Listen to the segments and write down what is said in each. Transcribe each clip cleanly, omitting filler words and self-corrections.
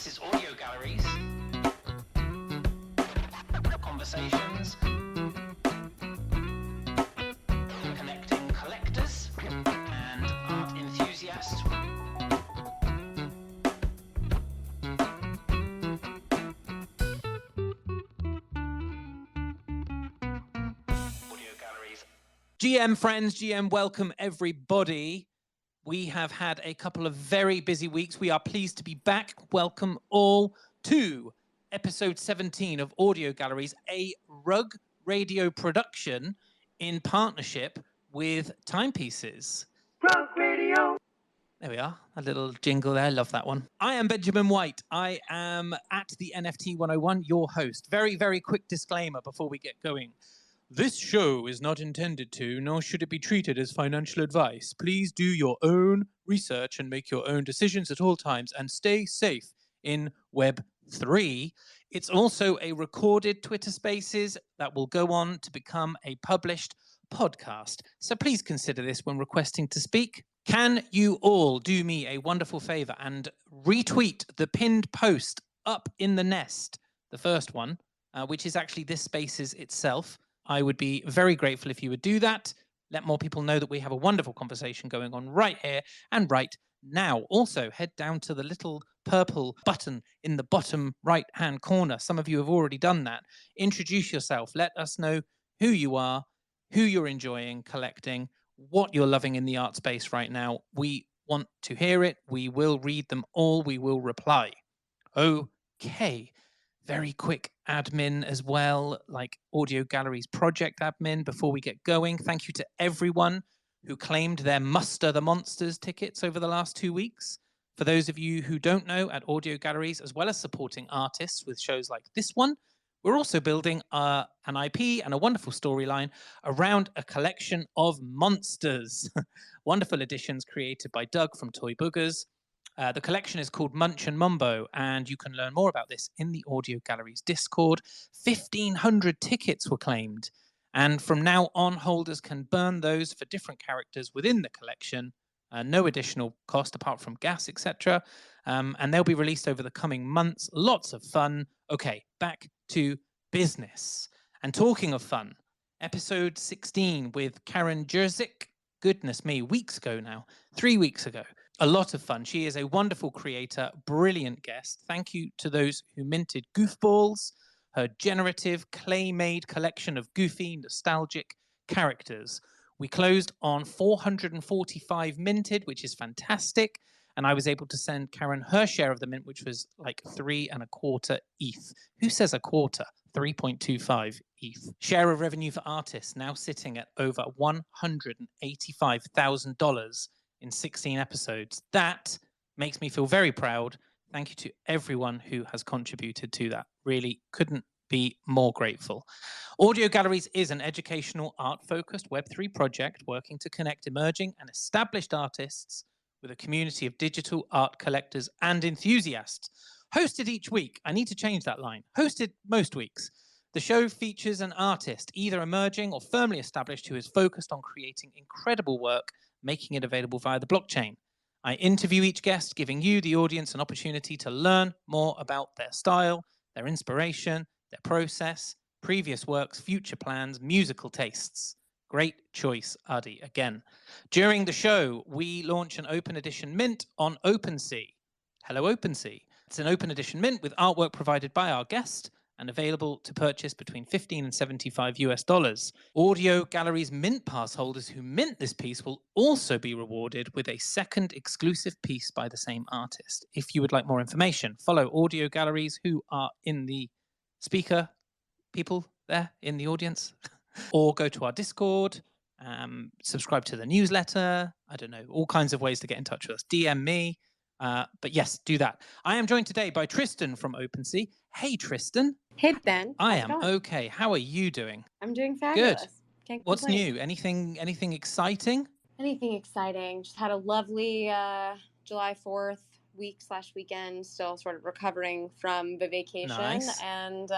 This is Audio Galleries, conversations, connecting collectors and art enthusiasts. Audio Galleries. GM friends, GM welcome everybody. We have had a couple of very busy weeks. We are pleased to be back. Welcome all to episode 17 of Audio Galleries, a rug radio production in partnership with Timepieces. Rug radio. There we are, a little jingle there. Love that one. I am Benjamin White. I am at the NFT 101, your host. Very, very quick disclaimer before we get going. This show is not intended to, nor should it be treated as financial advice. Please do your own research and make your own decisions at all times and stay safe in Web 3. It's also a recorded Twitter Spaces that will go on to become a published podcast. So please consider this when requesting to speak. Can you all do me a wonderful favor and retweet the pinned post up in the nest, the first one, which is actually this Spaces itself. I would be very grateful if you would do that. Let more people know that we have a wonderful conversation going on right here and right now. Also, head down to the little purple button in the bottom right-hand corner. Some of you have already done that. Introduce yourself. Let us know who you are, who you're enjoying collecting, what you're loving in the art space right now. We want to hear it. We will read them all. We will reply. Okay. Very quick admin as well, like Audio Galleries project admin before we get going. Thank you to everyone who claimed their Muster the Monsters tickets over the last 2 weeks. For those of you who don't know, at Audio Galleries, as well as supporting artists with shows like this one, we're also building an IP and a wonderful storyline around a collection of monsters. Wonderful editions created by Doug from Toy Boogers. The collection is called Munch and Mumbo, and you can learn more about this in the Audio Galleries Discord. 1,500 tickets were claimed, and from now on, holders can burn those for different characters within the collection. No additional cost apart from gas, etc. And they'll be released over the coming months. Lots of fun. Okay, back to business. And talking of fun, episode 16 with Karen Jerzik. Goodness me, weeks ago now, 3 weeks ago. A lot of fun. She is a wonderful creator, brilliant guest. Thank you to those who minted Goofballs, her generative clay-made collection of goofy, nostalgic characters. We closed on 445 minted, which is fantastic. And I was able to send Karen her share of the mint, which was like 3.25 ETH. Who says a quarter? 3.25 ETH. Share of revenue for artists now sitting at over $185,000 in 16 episodes. That makes me feel very proud. Thank you to everyone who has contributed to that. Really couldn't be more grateful. Audio Galleries is an educational, art-focused Web3 project working to connect emerging and established artists with a community of digital art collectors and enthusiasts. Hosted each week. I need to change that line. Hosted most weeks. The show features an artist, either emerging or firmly established, who is focused on creating incredible work, making it available via the blockchain. I interview each guest, giving you, the audience, an opportunity to learn more about their style, their inspiration, their process, previous works, future plans, musical tastes. Great choice, Adi, again. During the show, we launch an open edition mint on OpenSea. Hello, OpenSea. It's an open edition mint with artwork provided by our guest and available to purchase between $15 and $75 US. Audio Galleries Mint Pass holders who mint this piece will also be rewarded with a second exclusive piece by the same artist. If you would like more information, follow Audio Galleries, who are in the speaker people there in the audience, or go to our Discord, subscribe to the newsletter. I don't know, all kinds of ways to get in touch with us. DM me. But yes, do that. I am joined today by Tristan from OpenSea. Hey, Tristan. Hey, Ben. I am okay. How are you doing? I'm doing fabulous. Good. Can't What's complain. new? Anything exciting? Anything exciting. Just had a lovely July 4th weekend, still sort of recovering from the vacation. Nice. And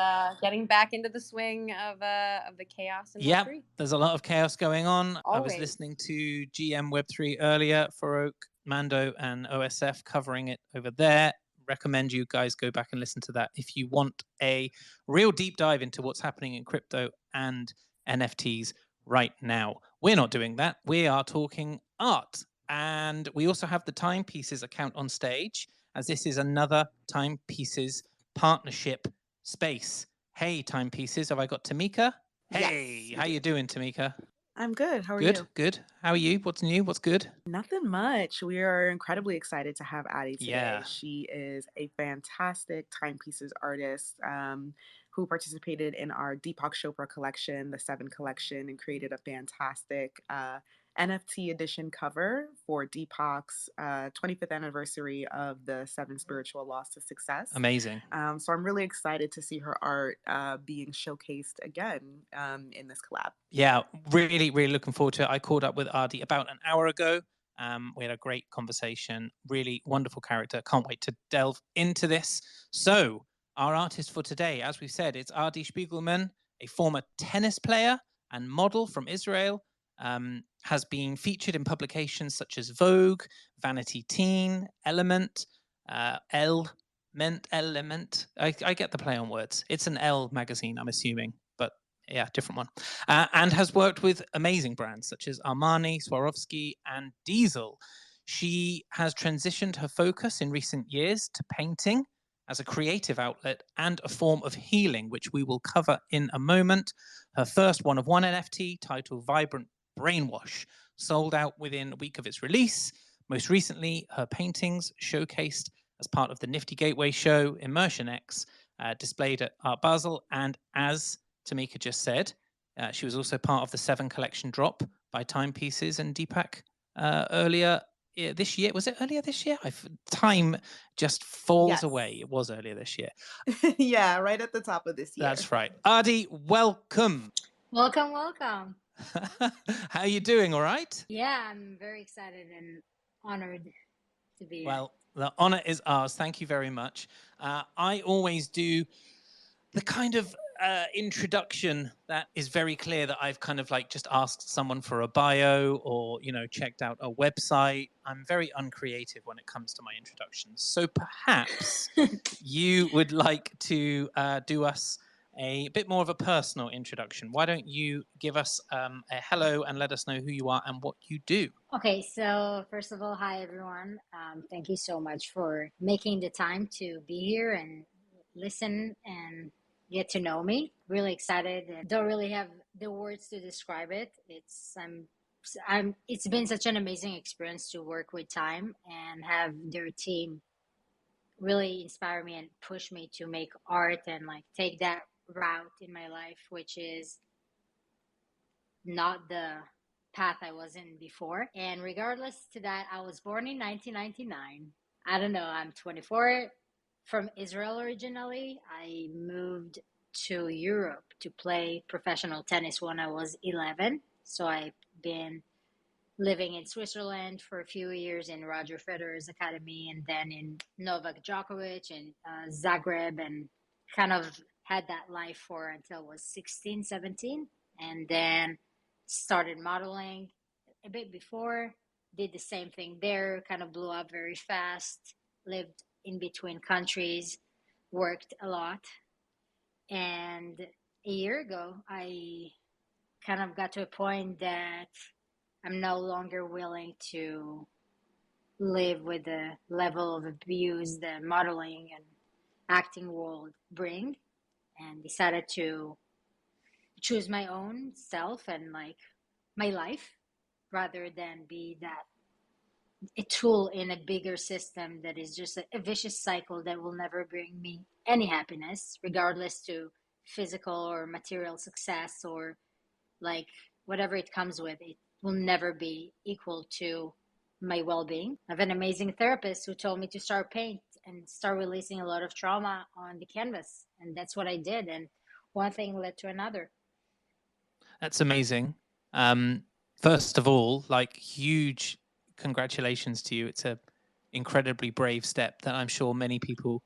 getting back into the swing of the chaos in Yep, Web3. there's a lot of chaos going on. I was Always. listening to GM Web3 earlier, Farouk, Mando, and OSF covering it over there. recommend you guys go back and listen to that if you want a real deep dive into what's happening in crypto and NFTs right now. We're not doing that. We are talking art. And we also have the Timepieces account on stage, as this is another Timepieces partnership space. Hey, Timepieces, have I got Tamika? Hey, Yes, how you doing, Tamika? I'm good. How are Good, you? good. How are you? What's new? What's good? Nothing much. We are incredibly excited to have Addie today. Yeah. She is a fantastic timepieces artist who participated in our DEEPAK Chopra collection, the 7 collection, and created a fantastic NFT edition cover for DEEPAK's 25th anniversary of the 7 Spiritual Laws to Success. Amazing. So I'm really excited to see her art being showcased again in this collab. Yeah, really, really looking forward to it. I caught up with Ardi about an hour ago. We had a great conversation. Really wonderful character. Can't wait to delve into this. So, our artist for today, as we said, it's Ardi Spiegelman, a former tennis player and model from Israel. Has been featured in publications such as Vogue, Vanity Teen, ELLEment, ELLEment. I get the play on words. It's an Elle magazine, I'm assuming, but yeah, different one. And has worked with amazing brands such as Armani, Swarovski, and Diesel. She has transitioned her focus in recent years to painting as a creative outlet and a form of healing, which we will cover in a moment. Her first one-of-one NFT, titled Vibrant Brainwash, sold out within a week of its release. Most recently, her paintings showcased as part of the Nifty Gateway show, Immersion X, displayed at Art Basel. And as Tamika just said, she was also part of the 7 collection drop by Timepieces and DEEPAK earlier this year. Was it earlier this year? Time just falls away. It was earlier this year. Yeah, right at the top of this year. That's right. Ardi, welcome. Welcome, welcome. How are you doing? All right? Yeah, I'm very excited and honored to be here. Well, the honor is ours. Thank you very much. I always do the kind of introduction that is very clear that I've kind of like just asked someone for a bio or, you know, checked out a website. I'm very uncreative when it comes to my introductions. So perhaps you would like to do us a bit more of a personal introduction. Why don't you give us a hello and let us know who you are and what you do? Okay, so first of all, hi everyone. Thank you so much for making the time to be here and listen and get to know me. Really excited. And don't really have the words to describe it. It's been such an amazing experience to work with Time and have their team really inspire me and push me to make art and like take that route in my life, which is not the path I was in before. And regardless to that, I was born in 1999. I don't know, I'm 24, from Israel originally. I moved to Europe to play professional tennis when I was 11. So I've been living in Switzerland for a few years in Roger Federer's academy, and then in Novak Djokovic and Zagreb, and kind of had that life for until I was 16, 17. And then started modeling a bit before, did the same thing there, kind of blew up very fast, lived in between countries, worked a lot. And a year ago, I kind of got to a point that I'm no longer willing to live with the level of abuse that modeling and acting world bring, and decided to choose my own self and like my life rather than be that a tool in a bigger system that is just a vicious cycle that will never bring me any happiness, regardless to physical or material success or like whatever it comes with. It will never be equal to my well-being. I have an amazing therapist who told me to start paint and start releasing a lot of trauma on the canvas, and that's what I did, and one thing led to another. That's amazing. First of all, like, huge congratulations to you. It's a incredibly brave step that I'm sure many people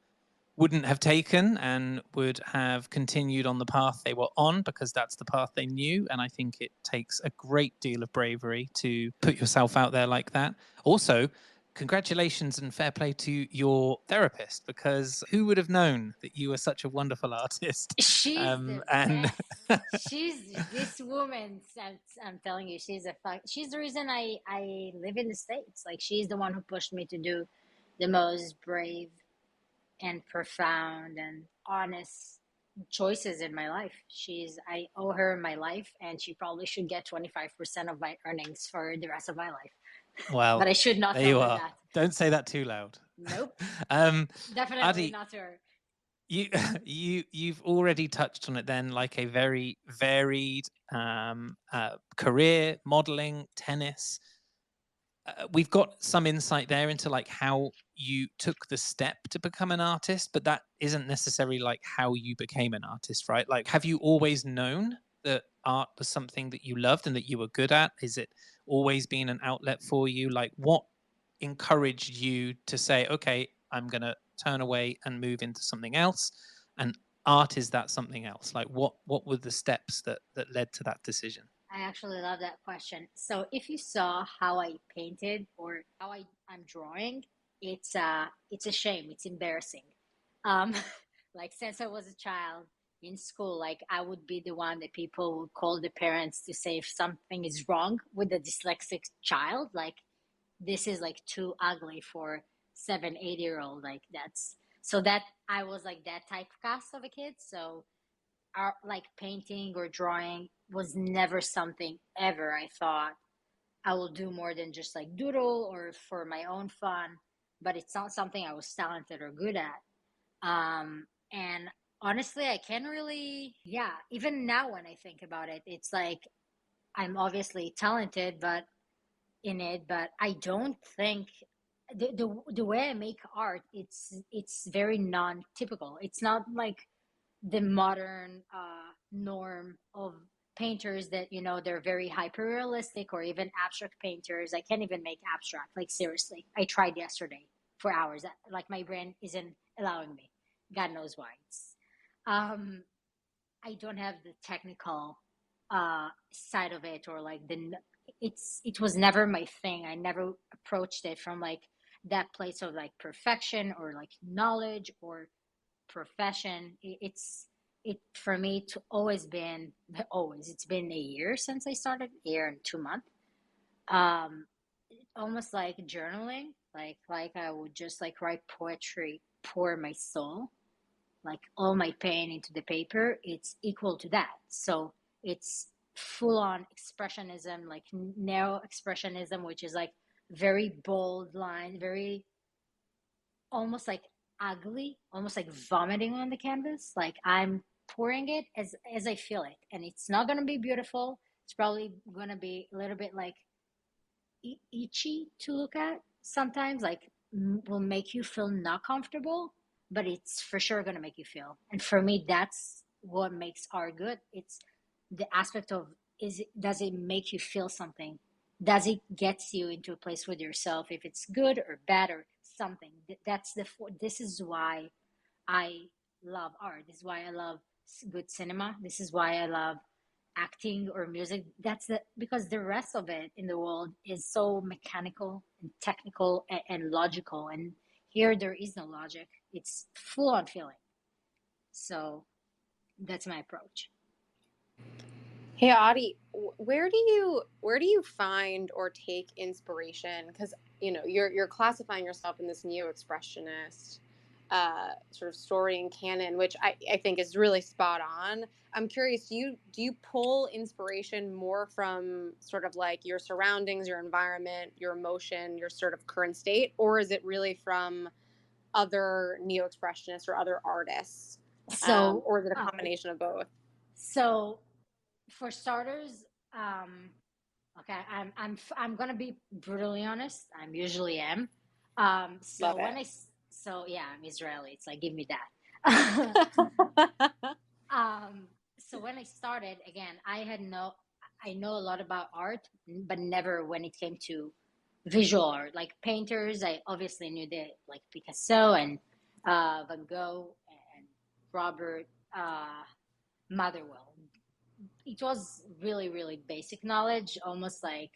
wouldn't have taken and would have continued on the path they were on because that's the path they knew. And I think it takes a great deal of bravery to put yourself out there like that. Also, congratulations and fair play to your therapist, because who would have known that you were such a wonderful artist? She's the and best. She's this woman. I'm telling you, she's the reason I live in the States. Like, she's the one who pushed me to do the most brave and profound and honest choices in my life. I owe her my life, and she probably should get 25% of my earnings for the rest of my life. well, But I should not there tell you her are. that. Don't say that too loud. Nope. Definitely Adi, not to her. You've already touched on it then, like a very varied career, modeling, tennis. We've got some insight there into like how you took the step to become an artist, but that isn't necessarily like how you became an artist, right? Like, have you always known that art was something that you loved and that you were good at? Is it always been an outlet for you? Like, what encouraged you to say, okay, I'm going to turn away and move into something else? And art, is that something else? Like, what were the steps that led to that decision? I actually love that question. So if you saw how I painted or how I'm drawing, it's a shame. It's embarrassing. Like, since I was a child in school, like, I would be the one that people would call the parents to say if something is wrong with a dyslexic child. Like, this is like too ugly for 7, 8 year old. Like, that I was like that typecast of a kid. So art, like painting or drawing, was never something ever I thought I will do more than just like doodle or for my own fun. But it's not something I was talented or good at. And honestly, I can't really, yeah, even now when I think about it, it's like I'm obviously talented, but I don't think the way I make art, it's very non-typical. It's not like the modern norm of painters that, they're very hyper realistic, or even abstract painters. I can't even make abstract, like, seriously. I tried yesterday for hours. Like, my brain isn't allowing me. God knows why. I don't have the technical side of it, or like it was never my thing. I never approached it from like that place of like perfection or like knowledge or profession. It for me to always been always. It's been a year since I started, a year and 2 months. Um, Almost like journaling. Like I would just like write poetry, pour my soul, like all my pain into the paper. It's equal to that. So it's full on expressionism, like narrow expressionism, which is like very bold line, very almost like ugly, almost like vomiting on the canvas. Like, I'm pouring it as I feel it, and it's not gonna be beautiful. It's probably gonna be a little bit like itchy to look at sometimes. Like, will make you feel not comfortable, but it's for sure gonna make you feel. And for me, that's what makes art good. It's the aspect of, does it make you feel something? Does it gets you into a place with yourself, if it's good or bad or something? This is why I love art. This is why I love good cinema. This is why I love acting or music. Because the rest of it in the world is so mechanical and technical and logical, and here there is no logic. It's full on feeling. So that's my approach. Hey, Adi, where do you find or take inspiration? Because you're classifying yourself in this neo-expressionist sort of story and canon, which I think is really spot on. I'm curious, do you pull inspiration more from sort of like your surroundings, your environment, your emotion, your sort of current state, or is it really from other neo-expressionists or other artists? So, or is it a combination of both? So, for starters, okay, I'm gonna be brutally honest. I'm usually am. So Love when it. yeah, I'm Israeli. It's like, give me that. So when I started, again, I know a lot about art, but never when it came to visual art, like painters. I obviously knew that, like Picasso and Van Gogh and Robert Motherwell. It was really, really basic knowledge, almost like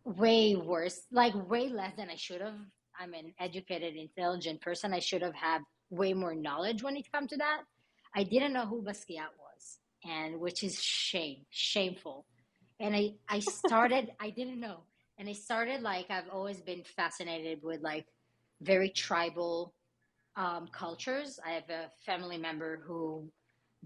way worse, like way less than I should have. I'm an educated, intelligent person. I should have had way more knowledge when it comes to that. I didn't know who Basquiat was, and which is shameful. And I started, I didn't know. And I started like, I've always been fascinated with like very tribal cultures. I have a family member who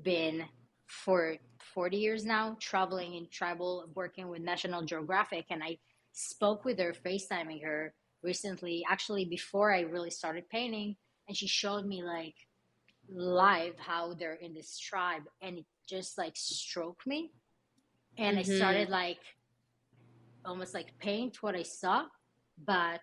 been for 40 years now traveling in tribal, working with National Geographic, and I spoke with her, FaceTiming her recently, actually before I really started painting, and she showed me like live how they're in this tribe, and it just like stroked me, and I started like almost like paint what I saw, but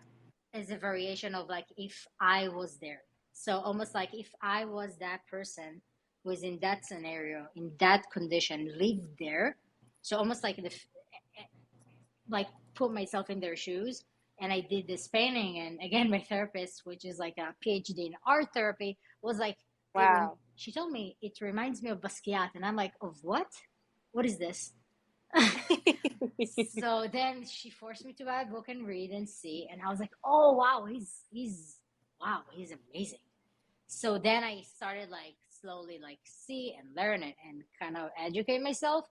as a variation of like if I was there. So almost like if I was that person who was in that scenario, in that condition, lived there. So almost like like put myself in their shoes. And I did this painting. And again, my therapist, which is like a PhD in art therapy, was like, Wow. she told me it reminds me of Basquiat. And I'm like, of what? What is this? So then she forced me to buy a book and read and see, and I was like, oh wow, he's amazing. So then I started like slowly like see and learn it and kind of educate myself.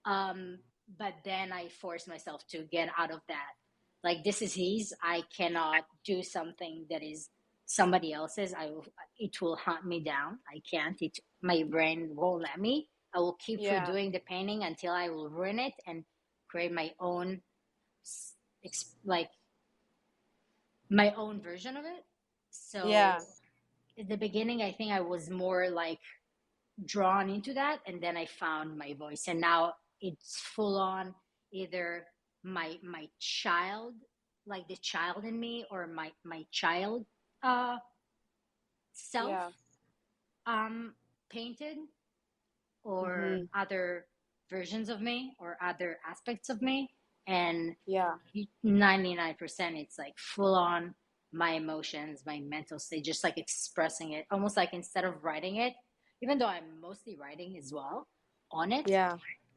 But then I forced myself to get out of that. Like this is his. I cannot do something that is somebody else's. It will hunt me down. I can't. My brain won't let me. I will keep doing the painting until I will ruin it and create my own, like my own version of it. So at the beginning, I think I was more like drawn into that, and then I found my voice, and now it's full on either my child, like the child in me, or my child self painted, or other versions of me or other aspects of me. And 99% it's like full on my emotions, my mental state, just like expressing it, almost like instead of writing it, even though I'm mostly writing as well on it,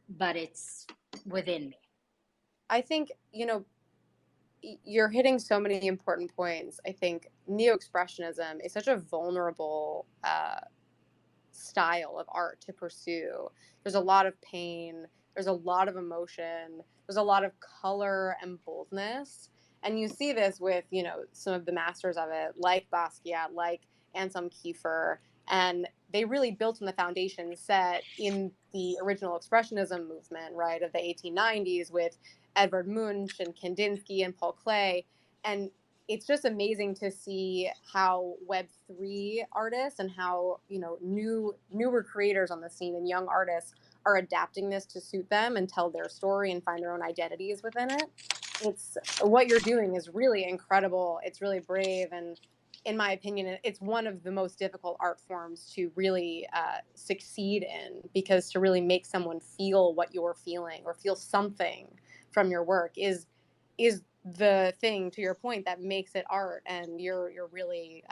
but it's within me. I think, you're hitting so many important points. I think neo-expressionism is such a vulnerable style of art to pursue. There's a lot of pain, there's a lot of emotion, there's a lot of color and boldness. And you see this with, some of the masters of it, like Basquiat, like Anselm Kiefer, and they really built on the foundation set in the original expressionism movement, right, of the 1890s with Edvard Munch and Kandinsky and Paul Klee. And it's just amazing to see how Web3 artists and how, newer creators on the scene and young artists are adapting this to suit them and tell their story and find their own identities within it. It's what you're doing is really incredible. It's really brave. And in my opinion, it's one of the most difficult art forms to really succeed in, because to really make someone feel what you're feeling or feel something from your work is the thing, to your point, that makes it art. And you're really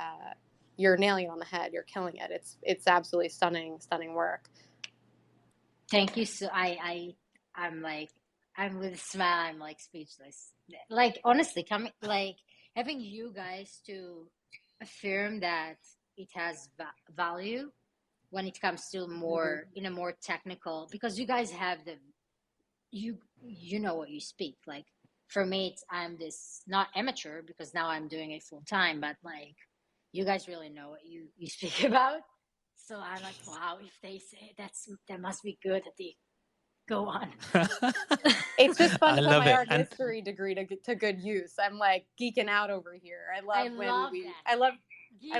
you're nailing it on the head. You're killing it. It's absolutely stunning work. Thank you. So I'm with a smile. I'm like speechless. Like honestly, coming like having you guys to affirm that it has value when it comes to more in a more technical, because you guys have you know what you speak. Like for me, I'm this not amateur because now I'm doing it full time, but like you guys really know what you speak about. So I'm like, wow, if they say that must be good at the go on. It's just fun to put my art history degree to good use. I'm like geeking out over here. I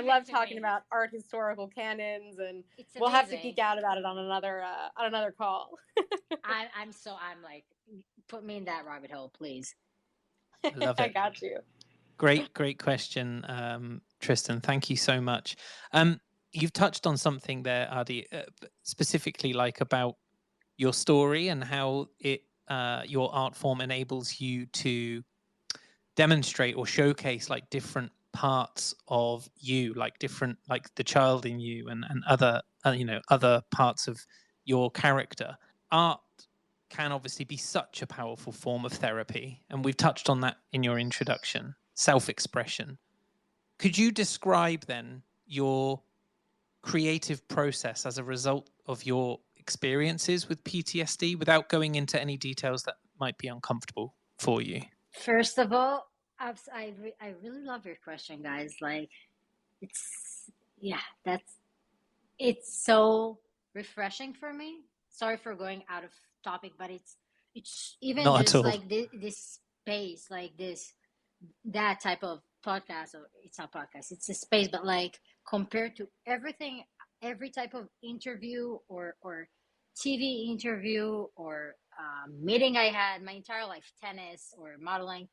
love talking about art historical canons, and we'll have to geek out about it on another call. I'm like, put me in that rabbit hole, please. Love it. I got you. Great question, Tristan. Thank you so much. You've touched on something there, Adi, specifically like about your story and how your art form enables you to demonstrate or showcase like different parts of you, like different, like the child in you and other other parts of your character. Art can obviously be such a powerful form of therapy. And we've touched on that in your introduction, self-expression. Could you describe then your creative process as a result of your experiences with PTSD without going into any details that might be uncomfortable for you? First of all, I really love your question, guys. Like, it's so refreshing for me. Sorry for going out of topic, but it's even Not at just all. like this space, like that type of podcast, or it's not podcast, it's a space, but like compared to everything, every type of interview or TV interview or meeting I had my entire life, tennis or modeling,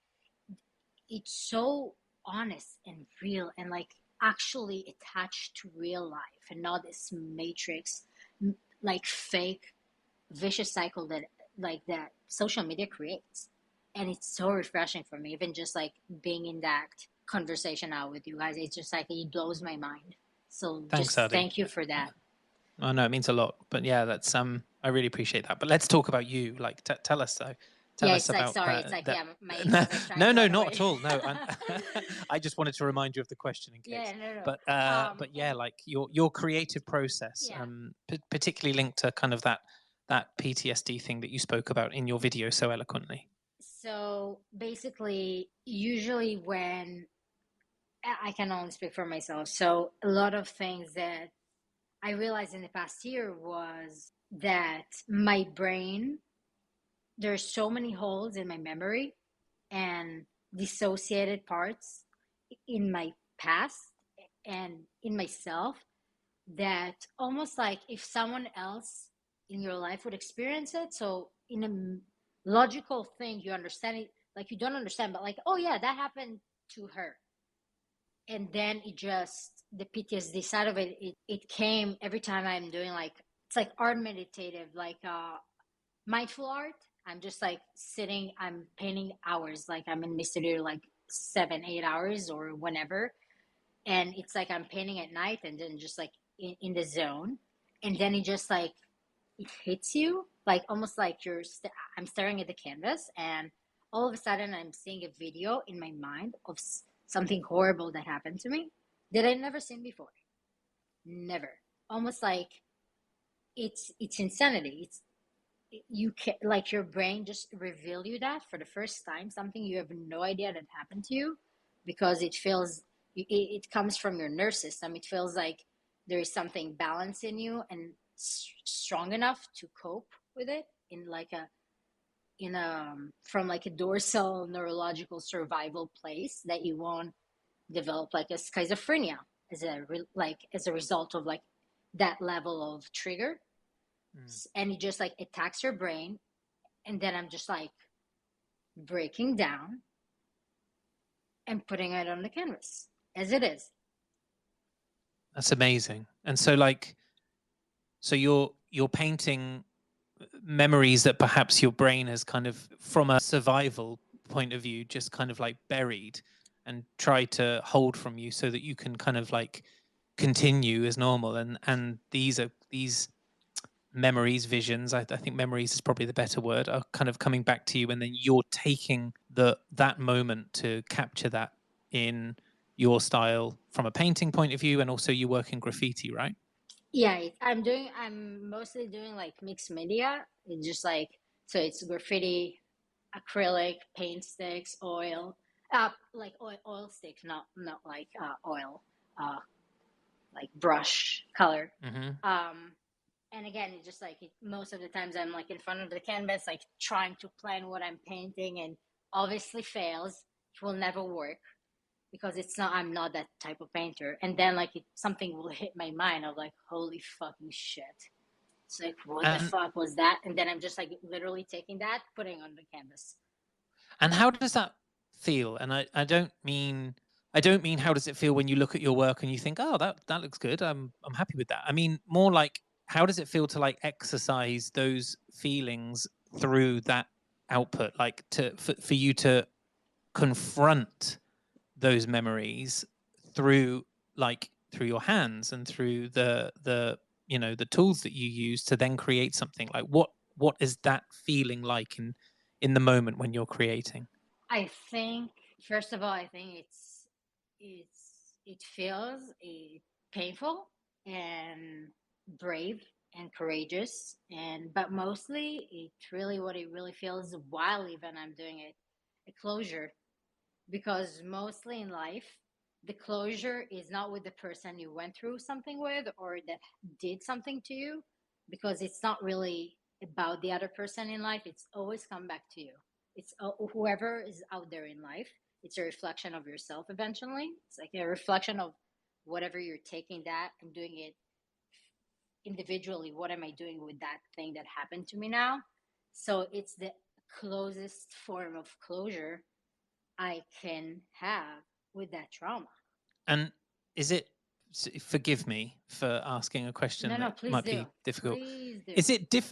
it's so honest and real and like actually attached to real life and not this matrix, like fake vicious cycle that social media creates. And it's so refreshing for me, even just like being in that conversation now with you guys. It's just like it blows my mind. So Thanks, just Adi. thank you for that. Oh no, it means a lot. But yeah, that's I really appreciate that. But let's talk about you. Like, tell us though. Tell us It's like, about sorry, that, it's like, that... yeah, my ego is trying to no, run not away. at all. No, I just wanted to remind you of the question in case. Yeah, no. But yeah, like your creative process, Yeah. Particularly linked to kind of that PTSD thing that you spoke about in your video so eloquently. So basically, usually when I can only speak for myself, so a lot of things that I realized in the past year was that my brain, there's so many holes in my memory and dissociated parts in my past and in myself, that almost like if someone else in your life would experience it, so in a logical thing you understand it, like you don't understand, but like, oh yeah, that happened to her. And then the PTSD side of it came every time I'm doing like, it's like art meditative, like mindful art. I'm just like sitting, I'm painting hours, like I'm in my studio like 7-8 hours or whenever. And it's like I'm painting at night and then just like in the zone. And then it just like, it hits you, like almost like I'm staring at the canvas and all of a sudden I'm seeing a video in my mind of something horrible that happened to me that I'd never seen before. Never. Almost like it's insanity. You can, like, your brain just reveal you that for the first time, something you have no idea that happened to you, because it comes from your nervous system. It feels like there is something balanced in you and strong enough to cope with it from like a dorsal neurological survival place, that you won't develop like a schizophrenia as a result of like that level of trigger. And it just like attacks your brain. And then I'm just like breaking down and putting it on the canvas as it is. That's amazing. And so you're painting memories that perhaps your brain has kind of, from a survival point of view, just kind of like buried and tried to hold from you so that you can kind of like continue as normal. And these memories, visions, I think memories is probably the better word, are kind of coming back to you, and then you're taking that moment to capture that in your style from a painting point of view, and also you work in graffiti, right? Yeah, I'm mostly doing like mixed media. It's just like, so it's graffiti, acrylic, paint sticks, oil, like oil sticks, not like oil, like brush color. And again, it's just like most of the times I'm like in front of the canvas, like trying to plan what I'm painting, and obviously fails. It will never work because I'm not that type of painter. And then like something will hit my mind of like, holy fucking shit. It's like, what the fuck was that? And then I'm just like literally taking that, putting on the canvas. And how does that feel? And I don't mean how does it feel when you look at your work and you think, oh, that looks good. I'm happy with that. I mean more like, how does it feel to like exercise those feelings through that output, like for you to confront those memories through your hands and through the tools that you use to then create something? Like what is that feeling like in the moment when you're creating? I think, first of all, I think it feels painful and brave and courageous, but mostly it's really what it really feels while even I'm doing it, a closure. Because mostly in life, the closure is not with the person you went through something with or that did something to you, because it's not really about the other person in life. It's always come back to you. It's whoever is out there in life. It's a reflection of yourself eventually. It's like a reflection of whatever you're taking that and doing it individually. What am I doing with that thing that happened to me now? So it's the closest form of closure I can have with that trauma. And is it, forgive me for asking a question No, that please might do. be difficult. Please do.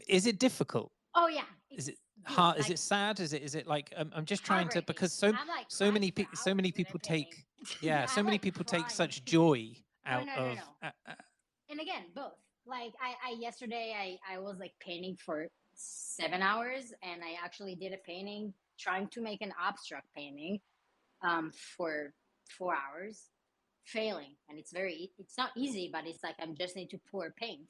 Is it difficult? Oh yeah. Is it dude, hard? like, Is it sad? Is it like, I'm just trying to, heartbreaking. because I'm like so crying many for so hours many when I'm people painting. take, yeah, so I'm many like people take crying. such joy Oh out no. of And again, both. Like I yesterday I was like painting for 7 hours, and I actually did a painting trying to make an abstract painting for 4 hours, failing. And it's not easy, but it's like I'm just need to pour paint.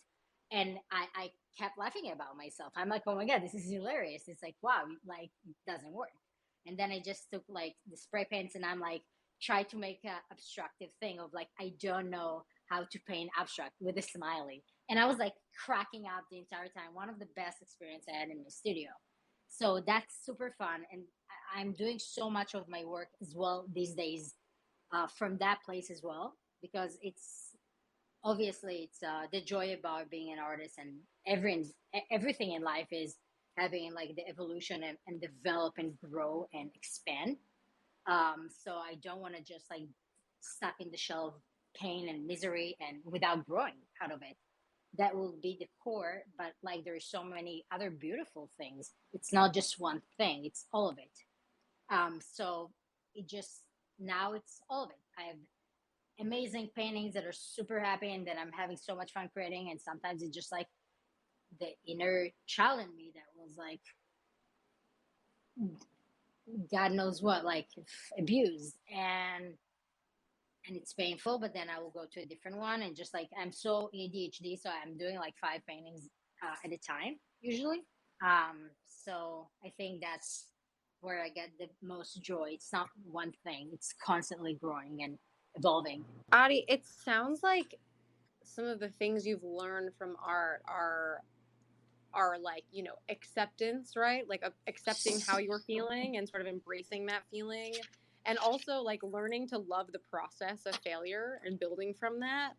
And I kept laughing about myself. I'm like, oh my god, this is hilarious. It's like, wow, like it doesn't work. And then I just took like the spray paints, and I'm like try to make a abstractive thing of like, I don't know how to paint abstract with a smiley. And I was like cracking up the entire time. One of the best experience I had in my studio. So that's super fun. And I'm doing so much of my work as well these days from that place as well, because it's obviously it's the joy about being an artist, and everything in life is having like the evolution and develop and grow and expand. So I don't want to just like stuck in the shell of pain and misery and without growing out of it. That will be the core, but like there's so many other beautiful things. It's not just one thing, it's all of it. So it just, now it's all of it. I have amazing paintings that are super happy and that I'm having so much fun creating, and sometimes it's just like the inner child in me that was like God knows what, like abused, and it's painful. But then I will go to a different one, and just like I'm so ADHD, so I'm doing like 5 paintings at a time usually. So I think that's where I get the most joy. It's not one thing; it's constantly growing and evolving. Adi, it sounds like some of the things you've learned from art are like, you know, acceptance, right? Like accepting how you're feeling and sort of embracing that feeling, and also like learning to love the process of failure and building from that.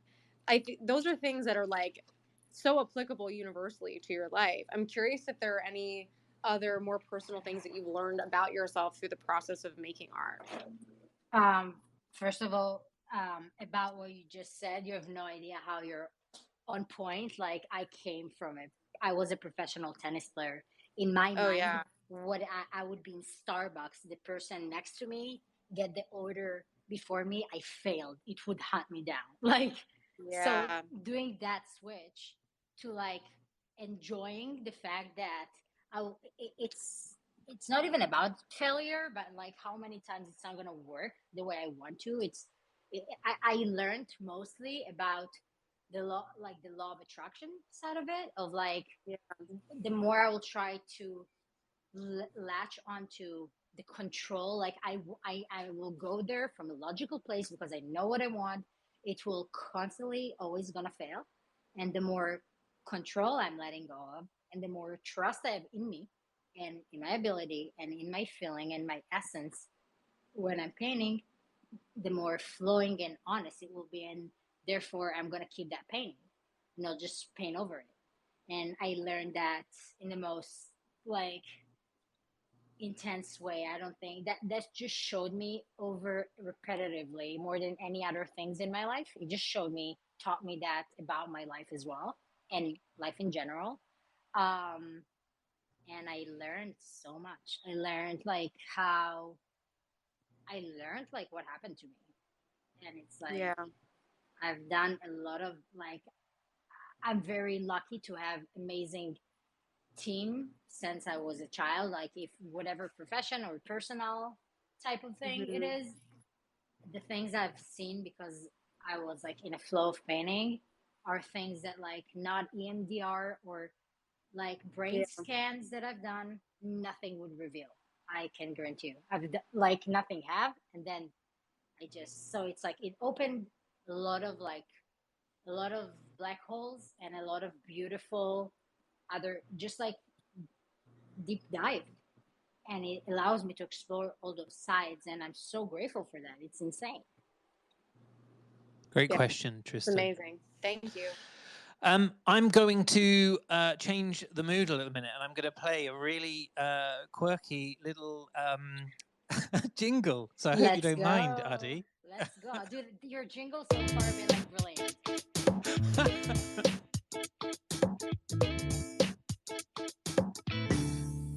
Those are things that are like so applicable universally to your life. I'm curious if there are any other more personal things that you've learned about yourself through the process of making art. Um, First of all, about what you just said, you have no idea how you're on point. Like I came from it. I was a professional tennis player. In my Oh mind, yeah. what I would be in Starbucks, the person next to me get the order before me, I failed. It would hunt me down. Like, so Yeah. doing that switch to like enjoying the fact that it's not even about failure, but like how many times it's not gonna work the way I want to. I learned mostly about the law, like the law of attraction side of it, of like Yeah. the more I will try to latch onto the control, like I will go there from a logical place because I know what I want. It will constantly always gonna fail, and the more control I'm letting go of, and the more trust I have in me and in my ability and in my feeling and my essence when I'm painting, the more flowing and honest it will be, and therefore I'm going to keep that painting, just paint over it. And I learned that in the most like intense way. I don't think that just showed me over repetitively more than any other things in my life. It just showed me, taught me that about my life as well, and life in general. um and I learned so much. I learned like what happened to me, and it's like Yeah. I've done a lot of like, I'm very lucky to have amazing team since I was a child. Like if whatever profession or personal type of thing it Mhm. is, the things I've seen because I was like in a flow of painting are things that like not EMDR or like brain Yeah. scans that I've done, nothing would reveal. I can guarantee you. Like nothing have, and then I just so it's like it opened a lot of like a lot of black holes and a lot of beautiful other just like deep dive, and it allows me to explore all those sides, and I'm so grateful for that. It's insane. Great Yeah. question, It's Tristan. amazing. Thank you. I'm going to change the mood a little minute, and I'm going to play a really quirky little jingle. So I hope you Let's don't mind, go. Adi. Let's go. Dude, your jingle so far have been like brilliant.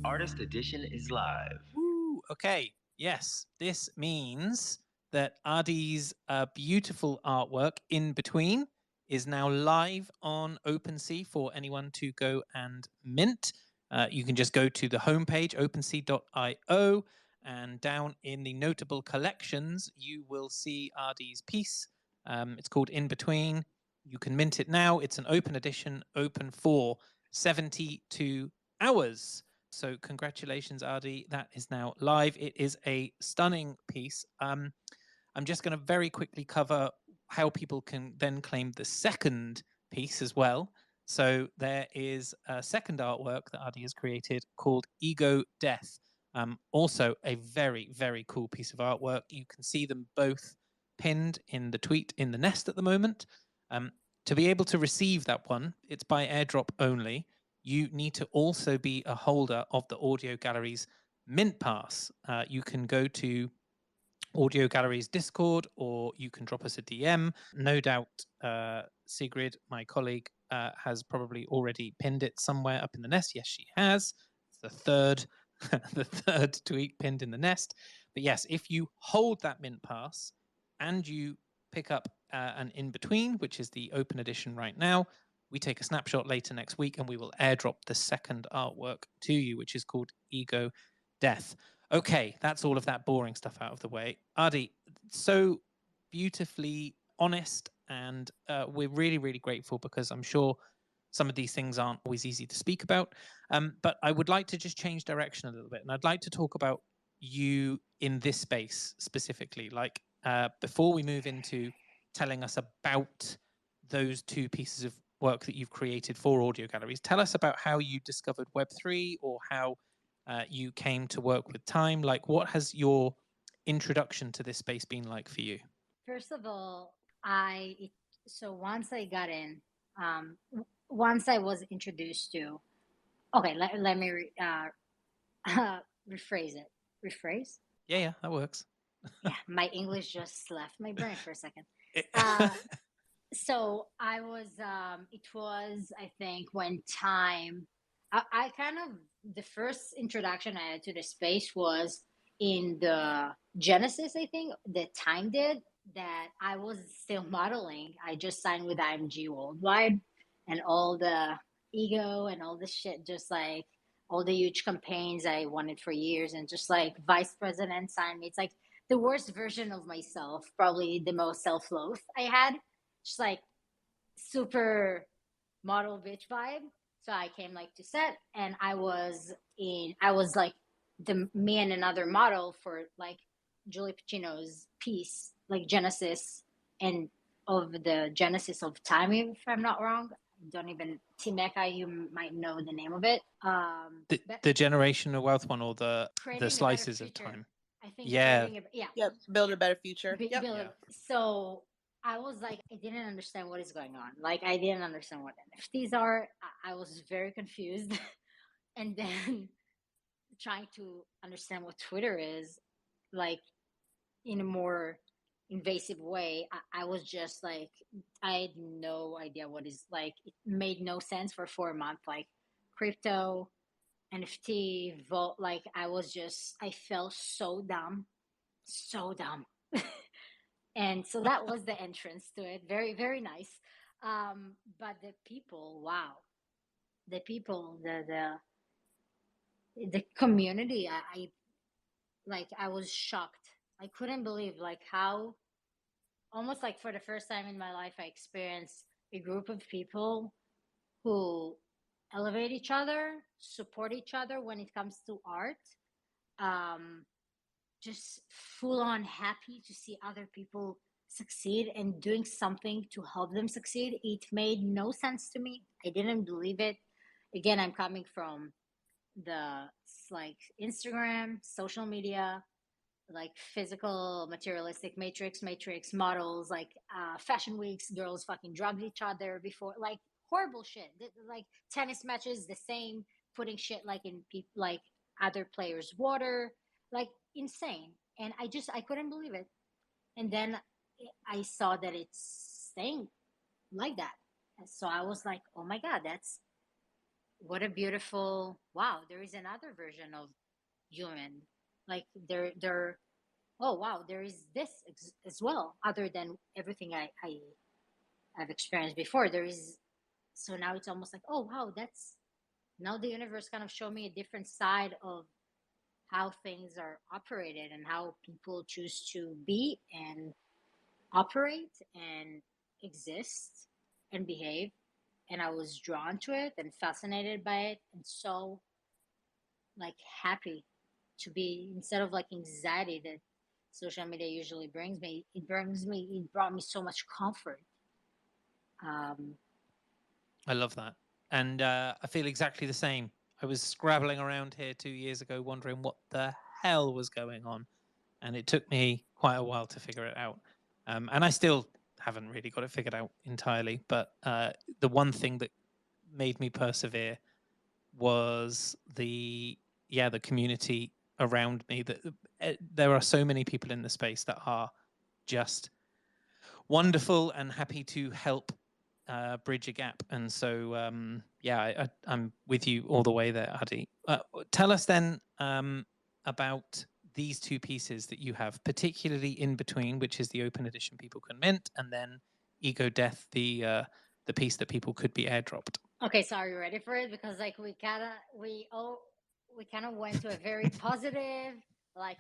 Artist Edition is live. Woo, okay. Yes, this means that Adi's beautiful artwork in between is now live on OpenSea for anyone to go and mint. You can just go to the homepage, opensea.io, and down in the notable collections, you will see Adi's piece. It's called In Between. You can mint it now. It's an open edition, open for 72 hours. So congratulations, Adi. That is now live. It is a stunning piece. I'm just going to very quickly cover how people can then claim the second piece as well. So there is a second artwork that Adi has created called Ego Death. Also a very, very cool piece of artwork. You can see them both pinned in the tweet in the nest at the moment. To be able to receive that one, it's by airdrop only. You need to also be a holder of the Audio Gallery's Mint Pass. You can go to Audio Gallery's Discord, or you can drop us a DM. No doubt, Sigrid, my colleague, has probably already pinned it somewhere up in the nest. Yes, she has. It's the third, the third tweet pinned in the nest. But yes, if you hold that Mint Pass and you pick up an in between, which is the open edition right now, we take a snapshot later next week and we will airdrop the second artwork to you, which is called Ego Death. Okay, that's all of that boring stuff out of the way. Adi, so beautifully honest, and we're really, really grateful because I'm sure some of these things aren't always easy to speak about. But I would like to just change direction a little bit, and I'd like to talk about you in this space specifically. Like before we move into telling us about those two pieces of work that you've created for audio galleries, tell us about how you discovered Web3 or how you came to work with Time. Like, what has your introduction to this space been like for you? First of all, so once I got in, once I was introduced to, okay, let me rephrase it. Rephrase? Yeah, that works. Yeah, my English just left my brain for a second. So I was, it was, I think, when Time, I kind of, the first introduction I had to the space was in the Genesis, I think, that Time did, that I was still modeling. I just signed with IMG Worldwide, and all the ego and all the shit, just like all the huge campaigns I wanted for years, and just like vice president signed me. It's like the worst version of myself, probably the most self-loathe I had, just like super model bitch vibe. So I came like to set, and I was like the me and another model for like Julie Pacino's piece, like Genesis, and of the Genesis of Time, if I'm not wrong. Don't even TIMEPieces, you might know the name of it. The generational wealth one, or the Creating slices a of time. I think Yeah. Yep. Build a better future. Yep. Yeah. So I was like, I didn't understand what is going on. Like, I didn't understand what NFTs are. I was very confused. And then trying to understand what Twitter is, like, in a more invasive way, I was just like, I had no idea what is, like, it made no sense for 4 months. Like, crypto, NFT, Vault, like, I felt so dumb. So dumb. And so that was the entrance to it. Very, very nice. But the people, wow. the people, the community. I was shocked. I couldn't believe like how almost like for the first time in my life I experienced a group of people who elevate each other, support each other when it comes to art. Um, just full on happy to see other people succeed and doing something to help them succeed. It made no sense to me. I didn't believe it. Again, I'm coming from the like Instagram, social media, like physical, materialistic matrix models, like fashion weeks, girls fucking drugged each other before, like horrible shit. Like tennis matches, the same, putting shit like in like other players' water, like insane. And I couldn't believe it. And then I saw that it's staying like that. And so I was like, oh my God, that's what a beautiful, wow, there is another version of human. Like they're oh wow, there is this as well, other than everything I've experienced before. There is, so now it's almost like, oh wow, that's, now the universe kind of showed me a different side of how things are operated and how people choose to be and operate and exist and behave. And I was drawn to it and fascinated by it, and so like happy to be, instead of like anxiety that social media usually brings me, it brought me so much comfort. I love that. And I feel exactly the same. I was scrabbling around here 2 years ago wondering what the hell was going on. And it took me quite a while to figure it out. And I still haven't really got it figured out entirely. But the one thing that made me persevere was the community around me. That there are so many people in the space that are just wonderful and happy to help bridge a gap. And so I'm with you all the way there, Adi. Tell us then about these two pieces that you have, particularly in between, which is the open edition people can mint, and then Ego Death, the piece that people could be airdropped. Okay, so are you ready for it? Because like we kind of went to a very positive, like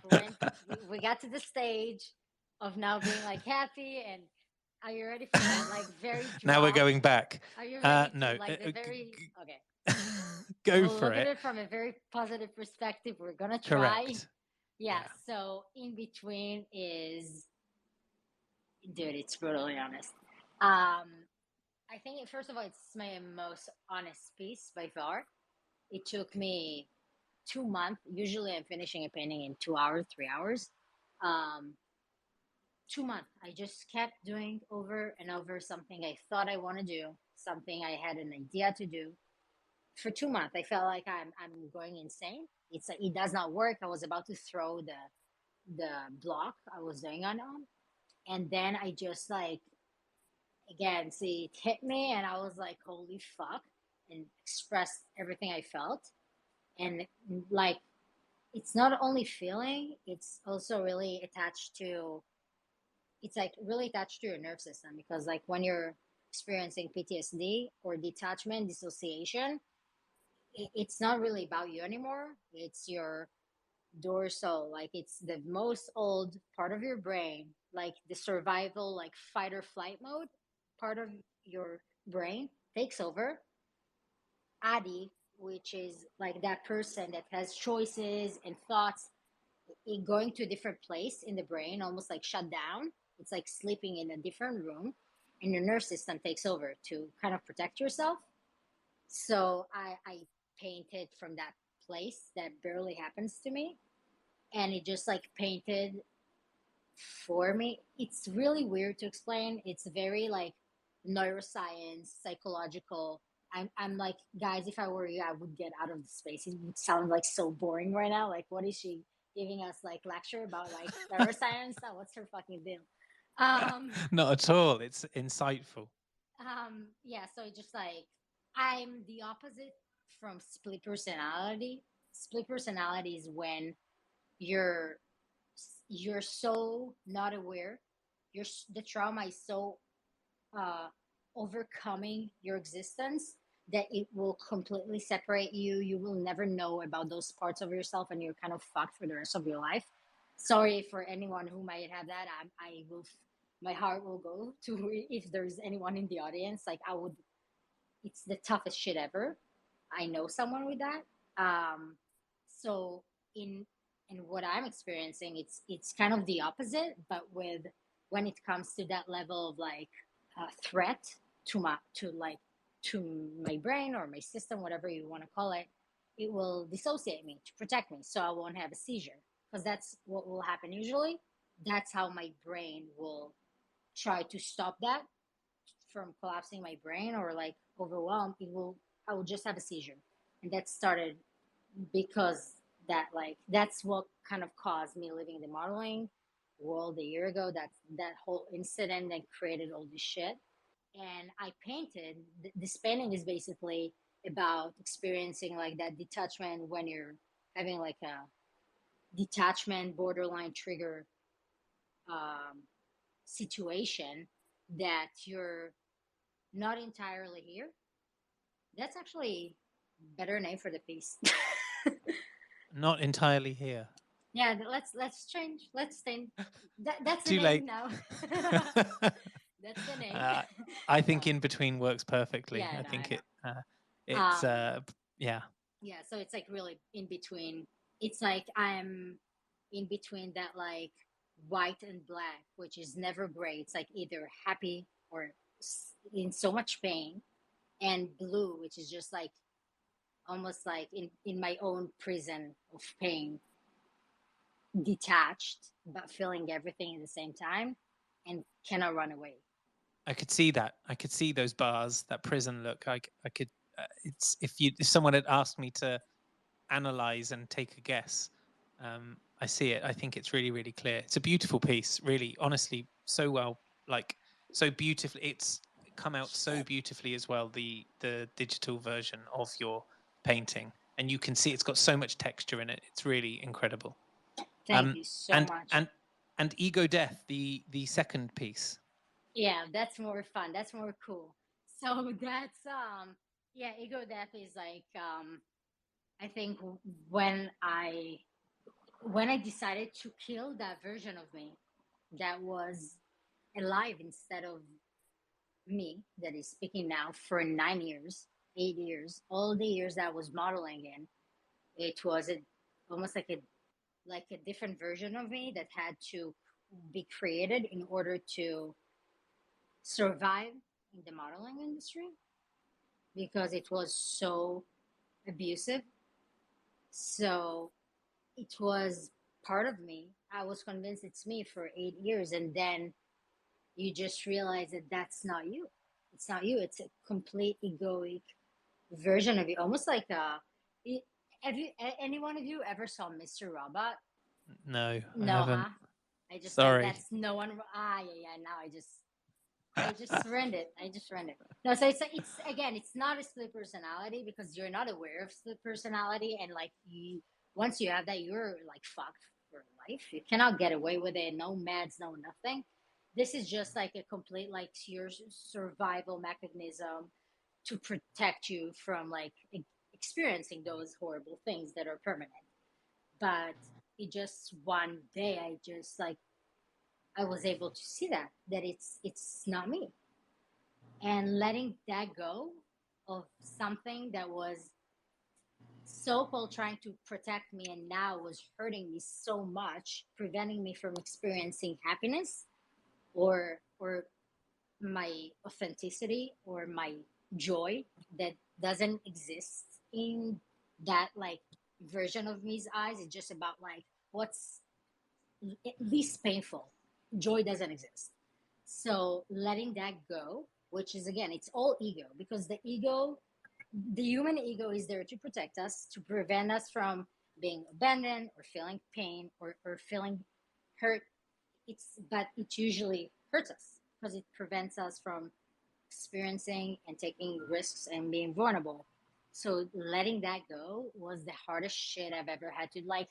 we got to the stage of now being like happy. And are you ready for that? Like very now we're going back. Are you ready? No, like the very okay. Go we'll for look it. at it from a very positive perspective. We're gonna try. Correct. Yeah. So in between is, dude, it's brutally honest. I think first of all, it's my most honest piece by far. It took me 2 months. Usually, I'm finishing a painting in 2 hours, 3 hours. 2 months. I just kept doing over and over something I thought I want to do, something I had an idea to do. For 2 months, I felt like I'm going insane. It does not work. I was about to throw the block I was doing on, and then I just like, again, see, it hit me, and I was like, holy fuck, and expressed everything I felt. And like, it's not only feeling, it's also really attached to, it's like really attached to your nerve system, because like when you're experiencing PTSD or detachment, dissociation, it's not really about you anymore. It's your dorsal, like it's the most old part of your brain, like the survival, like fight or flight mode part of your brain takes over. Adi, which is like that person that has choices and thoughts, it going to a different place in the brain, almost like shut down. It's like sleeping in a different room, and your nerve system takes over to kind of protect yourself. So I painted from that place that barely happens to me, and it just like painted for me. It's really weird to explain. It's very like neuroscience, psychological. I'm like, guys, if I were you, I would get out of the space. It would sound like so boring right now. Like, what is she giving us like lecture about like neuroscience? What's her fucking deal? Not at all. It's insightful. Yeah, so just like, I'm the opposite from split personality. Split personality is when you're you're so not aware, the trauma is so uh overcoming your existence that it will completely separate you. You will never know about those parts of yourself, and you're kind of fucked for the rest of your life. Sorry for anyone who might have that. I will, my heart will go to if there's anyone in the audience. Like I would, it's the toughest shit ever. I know someone with that. So in what I'm experiencing, it's kind of the opposite, but with when it comes to that level of like threat to my brain or my system, whatever you want to call it, it will dissociate me to protect me, so I won't have a seizure, because that's what will happen usually. That's how my brain will try to stop that from collapsing my brain or like overwhelmed. I will just have a seizure, and that started because that's what kind of caused me leaving the modeling world a year ago. That whole incident that created all this shit. And I painted. This painting is basically about experiencing like that detachment when you're having like a detachment borderline trigger situation, that you're not entirely here. That's actually better name for the piece. Not entirely here. Yeah, let's change. Let's change. That's the Too name late. now. That's the name. I think in between works perfectly. Yeah, I no, think I know. it's yeah. Yeah, so it's like really in between. It's like I'm in between that like white and black, which is never gray. It's like either happy or in so much pain, and blue, which is just like almost like in my own prison of pain, detached but feeling everything at the same time and cannot run away. I could see that. I could see those bars, that prison look. I could. It's if someone had asked me to analyze and take a guess, I see it. I think it's really, really clear. It's a beautiful piece, really, honestly, so well, like so beautifully. It's come out so beautifully as well. The digital version of your painting, and you can see it's got so much texture in it. It's really incredible. Thank you so much. And Ego Death, the second piece. Yeah, that's more fun. That's more cool. So that's yeah, Ego Death is like I think when I decided to kill that version of me that was alive instead of me that is speaking now for 9 years, 8 years, all the years that I was modeling in, it was almost like a different version of me that had to be created in order to survive in the modeling industry, because it was so abusive. So it was part of me. I was convinced it's me for 8 years, and then you just realize that that's not you. It's not you. It's a complete egoic version of you, almost like have you any one of you ever saw Mr. Robot? No, No, I haven't. huh? I just Sorry. like that's no one. Yeah. Now I just ran it. I just ran it. No, so it's again, it's not a split personality because you're not aware of split personality, and like once you have that, you're like fucked for life. You cannot get away with it. No meds, no nothing. This is just like a complete like your survival mechanism to protect you from like experiencing those horrible things that are permanent. But it just one day, I was able to see that it's not me, and letting that go of something that was so-called trying to protect me and now was hurting me so much, preventing me from experiencing happiness or my authenticity or my joy that doesn't exist in that like version of me's eyes. It's just about like what's at least painful. Joy doesn't exist. So letting that go, which is again, it's all ego, because the human ego is there to protect us, to prevent us from being abandoned or feeling pain or feeling hurt. But it usually hurts us because it prevents us from experiencing and taking risks and being vulnerable. So letting that go was the hardest shit I've ever had to like.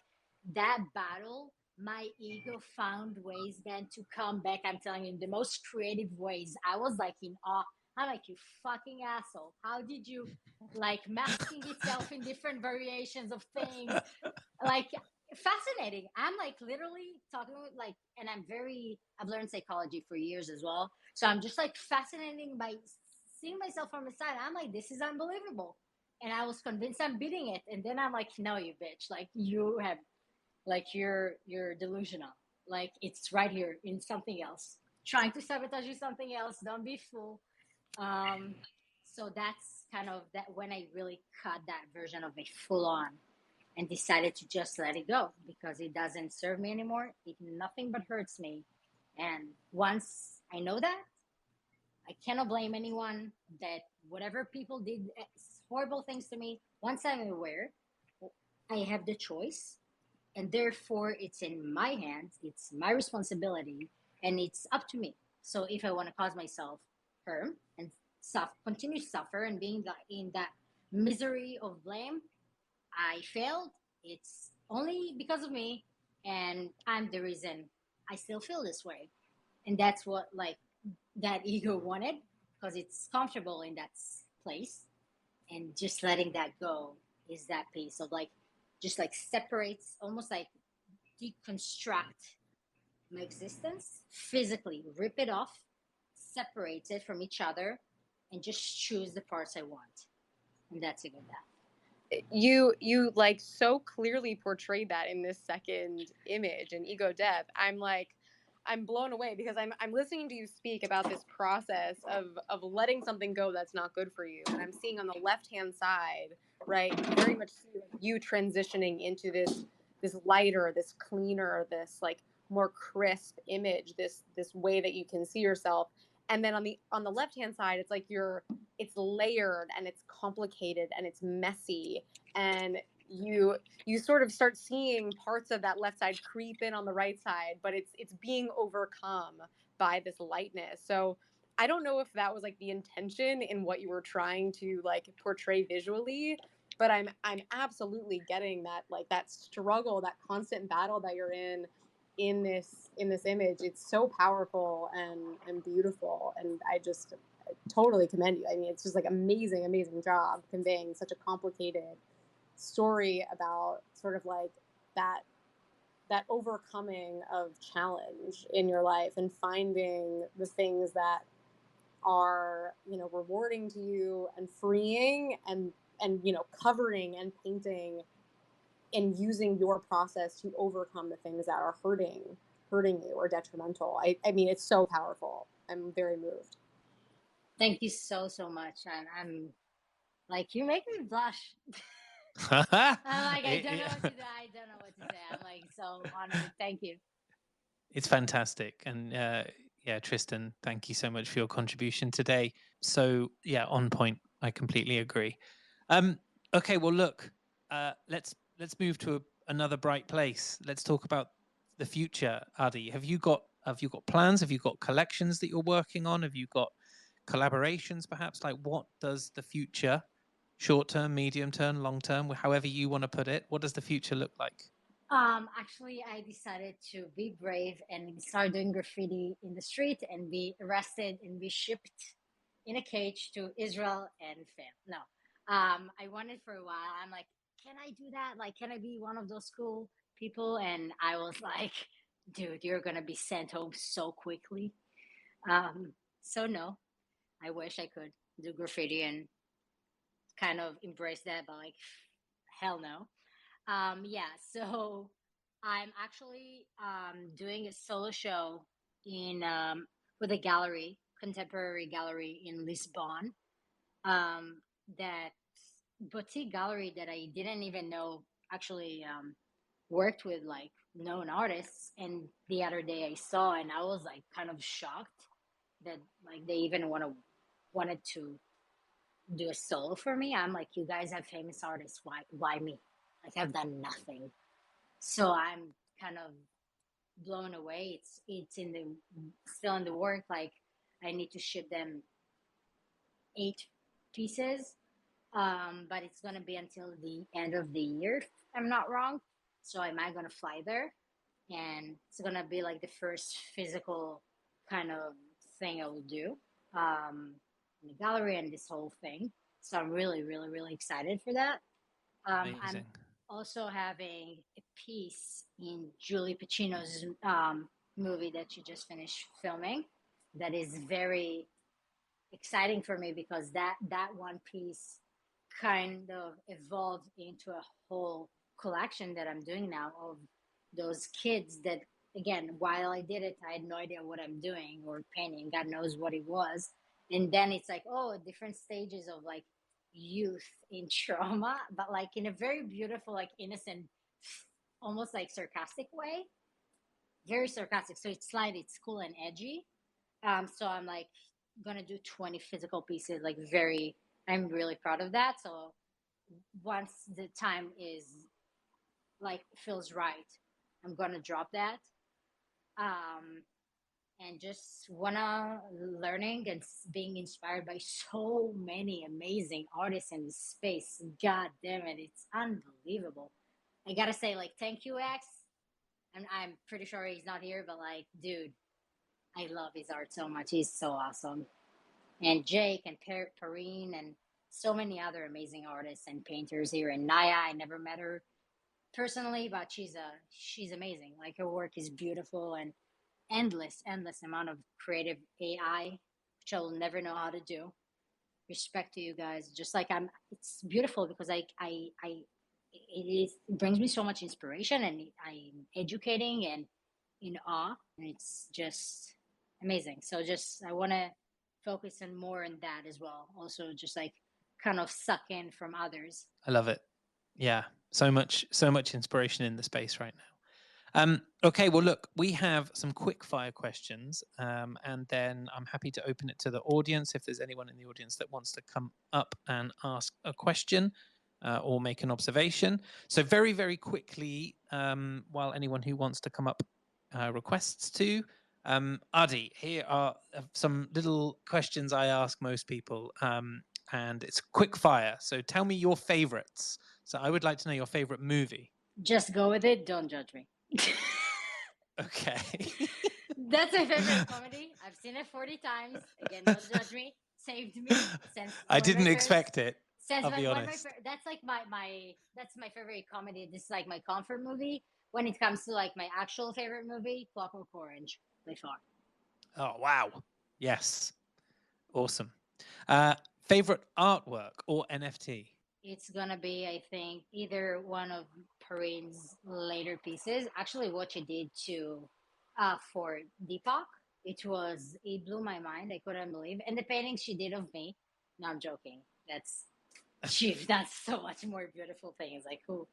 That battle, my ego found ways then to come back. I'm telling you, in the most creative ways. I was like in awe. I'm like, you fucking asshole. How did you like masking itself in different variations of things? Like fascinating. I'm like literally talking with like, and I've learned psychology for years as well. So I'm just like fascinating by seeing myself from the side. I'm like, this is unbelievable. And I was convinced I'm beating it. And then I'm like, no, you bitch. Like you have, like you're delusional. Like it's right here in something else. Trying to sabotage you something else. Don't be fool. Um, so that's kind of that when I really cut that version of me full on and decided to just let it go because it doesn't serve me anymore. It nothing but hurts me. And once I know that, I cannot blame anyone that whatever people did horrible things to me. Once I'm aware, I have the choice, and therefore it's in my hands. It's my responsibility, and it's up to me. So if I want to cause myself harm and continue to suffer and being in that misery of blame, I failed. It's only because of me, and I'm the reason I still feel this way. And that's what like that ego wanted because it's comfortable in that place, and just letting that go is that piece of like just like separates, almost like deconstruct my existence physically, rip it off, separates it from each other, and just choose the parts I want. And that's it with that. You like so clearly portrayed that in this second image in Ego Death. I'm blown away because I'm listening to you speak about this process of letting something go that's not good for you. And I'm seeing on the left-hand side, right, very much you transitioning into this lighter, this cleaner, this like more crisp image, this way that you can see yourself. And then on the left-hand side, it's like it's layered and it's complicated and it's messy, and you sort of start seeing parts of that left side creep in on the right side, but it's being overcome by this lightness. So I don't know if that was like the intention in what you were trying to like portray visually, but I'm absolutely getting that, like that struggle, that constant battle that you're in this image. It's so powerful and beautiful, and I just totally commend you. I mean, it's just like amazing job conveying such a complicated story about sort of like that overcoming of challenge in your life and finding the things that are, you know, rewarding to you and freeing and you know, covering and painting and using your process to overcome the things that are hurting you or detrimental. I mean, it's so powerful. I'm very moved. Thank you so much. And I'm like, you make me blush. I'm like, I don't know what to do. I don't know what to say. I'm like so honored. Thank you. It's fantastic. And yeah, Tristan, thank you so much for your contribution today. So yeah, on point. I completely agree. Okay, well, look, let's move to another bright place. Let's talk about the future. Adi, have you got plans? Have you got collections that you're working on? Have you got collaborations, perhaps? Like, what does the future, short term, medium term, long term, however you want to put it, what does the future look like? Actually, I decided to be brave and start doing graffiti in the street and be arrested and be shipped in a cage to Israel and film. No, I wanted for a while. I'm like, can I do that? Like, can I be one of those cool people? And I was like, dude, you're gonna be sent home so quickly. So no, I wish I could do graffiti and kind of embrace that, but like, hell no. Yeah, so I'm actually doing a solo show in with a gallery, contemporary gallery in Lisbon. That boutique gallery that I didn't even know actually worked with like known artists. And the other day I saw, and I was like kind of shocked that like they even wanted to do a solo for me. I'm like, you guys have famous artists. Why me? Like I've done nothing. So I'm kind of blown away. It's still in the work. Like I need to ship them 8 pieces, but it's gonna be until the end of the year, if I'm not wrong. So am I gonna fly there? And it's gonna be like the first physical kind of thing I will do. in the gallery and this whole thing. So I'm really, really, really excited for that. I'm Amazing. also having a piece in Julie Pacino's movie that she just finished filming that is very exciting for me, because that one piece kind of evolved into a whole collection that I'm doing now of those kids that, again, while I did it, I had no idea what I'm doing or painting. God knows what it was. And then it's like, oh, different stages of like youth in trauma, but like in a very beautiful, like innocent, almost like sarcastic way. Very sarcastic. So it's light, it's cool and edgy. So I'm like gonna do 20 physical pieces, like I'm really proud of that. So once the time is like feels right, I'm gonna drop that. And just wanna learning and being inspired by so many amazing artists in this space. God damn it, it's unbelievable. I gotta say, like, thank you, X. And I'm pretty sure he's not here, but like, dude, I love his art so much. He's so awesome. And Jake and Perrine and so many other amazing artists and painters here. And Naya, I never met her personally, but she's amazing. Like, her work is beautiful and endless amount of creative AI, which I will never know how to do. Respect to you guys. Just like it's beautiful because it brings me so much inspiration, and I'm educating and in awe, and it's just amazing. So just I want to focus on more on that as well. Also, just like kind of suck in from others. I love it. Yeah, so much inspiration in the space right now. Okay, well, look, we have some quick fire questions, and then I'm happy to open it to the audience if there's anyone in the audience that wants to come up and ask a question or make an observation. So very, very quickly, while anyone who wants to come up requests to, Adi, here are some little questions I ask most people, and it's quick fire. So tell me your favorites. So I would like to know your favorite movie. Just go with it. Don't judge me. Okay. That's my favorite comedy. I've seen it 40 times. Again, don't judge me. Saved me. I didn't expect it. I'll be honest. That's like that's my favorite comedy. This is like my comfort movie. When it comes to like my actual favorite movie, Clockwork Orange, by far. Oh, wow. Yes. Awesome. Favorite artwork or NFT? It's gonna be, I think, either one of Perrine's later pieces. Actually, what she did for DEEPAK, it blew my mind. I couldn't believe. And the painting she did of me. No, I'm joking. She's done so much more beautiful things. Like, who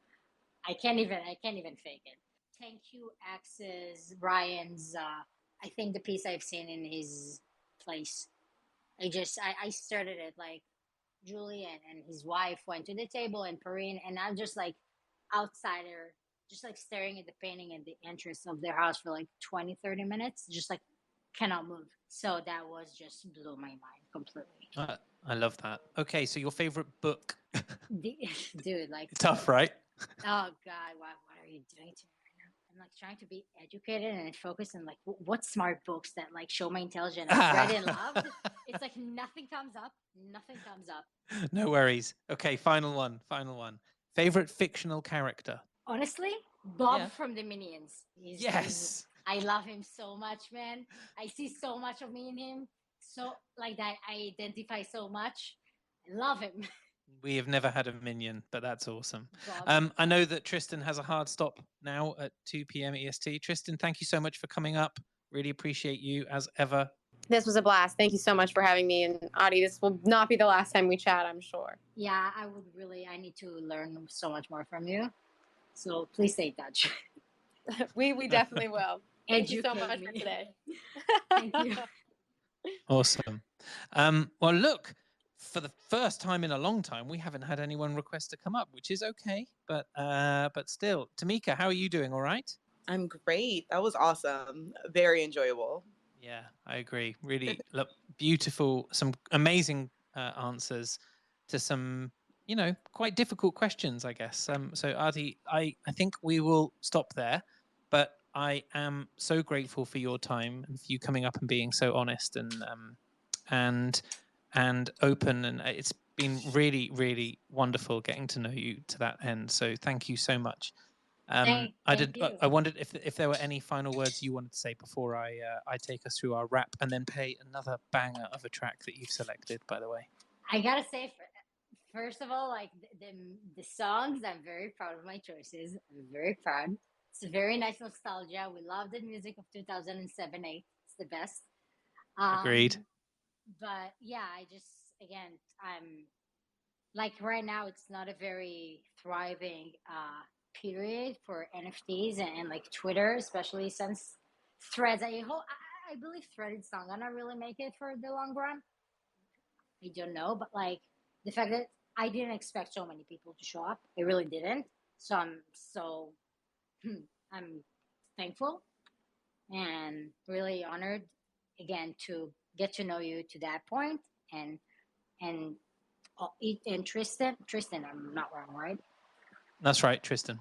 I can't even fake it. Thank you, Ax's Ryan's. I think the piece I've seen in his place. I started it like Julian and his wife went to the table and Perrine, and I'm just like outsider, just like staring at the painting at the entrance of their house for like 20-30 minutes, just like cannot move. So that was just blew my mind completely. I love that. Okay, so your favorite book? Dude, like tough, right? Oh God, what are you doing to me right now? I'm like trying to be educated and focused on like what smart books that like show my intelligence I've read and loved. It's like nothing comes up. No worries. Okay, final one. Favorite fictional character? Honestly, Bob from the Minions. Yes. I love him so much, man. I see so much of me in him. So like that, I identify so much. I love him. We have never had a minion, but that's awesome. I know that Tristan has a hard stop now at 2 p.m. EST. Tristan, thank you so much for coming up. Really appreciate you as ever. This was a blast. Thank you so much for having me. And Adi, this will not be the last time we chat, I'm sure. Yeah, I need to learn so much more from you. So please stay in touch. we definitely will. Thank you so much for today. Thank you. Awesome. Well, look, for the first time in a long time, we haven't had anyone request to come up, which is okay. But still, Tamika, how are you doing? All right? I'm great. That was awesome. Very enjoyable. Yeah, I agree. Really beautiful, some amazing answers to some, quite difficult questions, I guess. So Adi, I think we will stop there, but I am so grateful for your time and for you coming up and being so honest and and open, and it's been really, really wonderful getting to know you to that end. So thank you so much. Thank you. I wondered if there were any final words you wanted to say before I take us through our wrap and then play another banger of a track that you've selected, by the way. I gotta say, first of all, like the songs, I'm very proud of my choices. I'm very proud. It's a very nice nostalgia. We love the music of 2007-8. It's the best. Agreed. But yeah, I'm like right now, it's not a very thriving period for NFTs and like Twitter, especially since Threads. I believe Thread is not gonna really make it for the long run. I don't know, but like the fact that I didn't expect so many people to show up, I really didn't. So I'm thankful and really honored again to get to know you to that point, and Tristan, I'm not wrong, right? That's right, Tristan,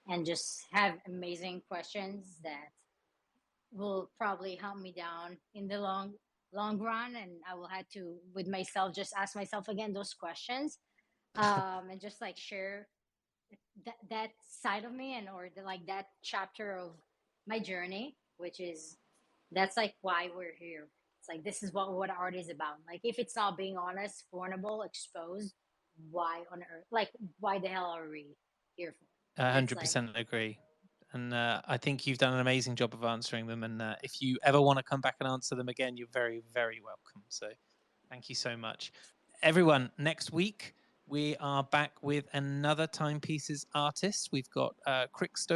and just have amazing questions that will probably help me down in the long run, and I will have to with myself just ask myself again those questions, and just like share that side of me, and or like that chapter of my journey, which is that's like why we're here. It's like this is what art is about. Like if it's not being honest, vulnerable, exposed, why on earth? Like why the hell are we here for? 100% agree. And I think you've done an amazing job of answering them. And if you ever want to come back and answer them again, you're very, very welcome. So thank you so much. Everyone, next week, we are back with another Timepieces artist. We've got Crix,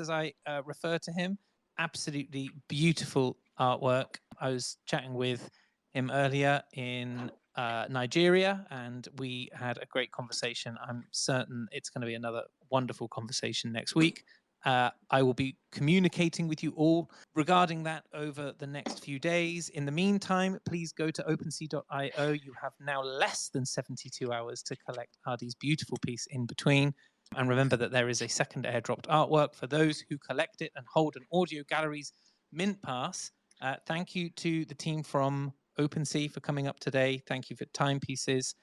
as I refer to him. Absolutely beautiful artwork. I was chatting with him earlier in Nigeria, and we had a great conversation. I'm certain it's going to be another wonderful conversation next week. I will be communicating with you all regarding that over the next few days. In the meantime, please go to OpenSea.io. You have now less than 72 hours to collect Artie's beautiful piece In Between. And remember that there is a second airdropped artwork for those who collect it and hold an Audio Galleries Mint Pass. Thank you to the team from OpenSea for coming up today. Thank you for Timepieces.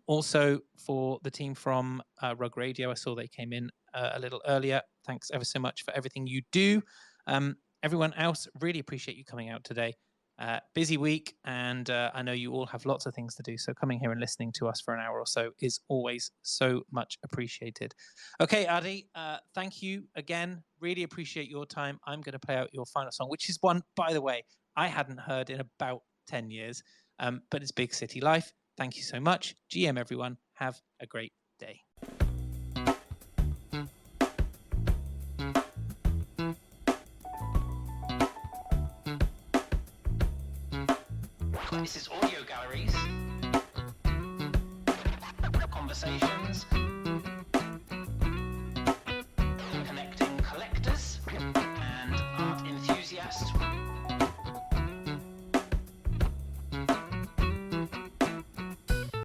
Also for the team from Rug Radio. I saw they came in a little earlier. Thanks ever so much for everything you do. Everyone else, really appreciate you coming out today. Busy week, and I know you all have lots of things to do, so coming here and listening to us for an hour or so is always so much appreciated. Okay, Artie, thank you again. Really appreciate your time. I'm going to play out your final song, which is one, by the way, I hadn't heard in about 10 years, but it's Big City Life. Thank you so much. GM, everyone. Have a great day. This is Audio Galleries. Conversations. Connecting collectors and art enthusiasts.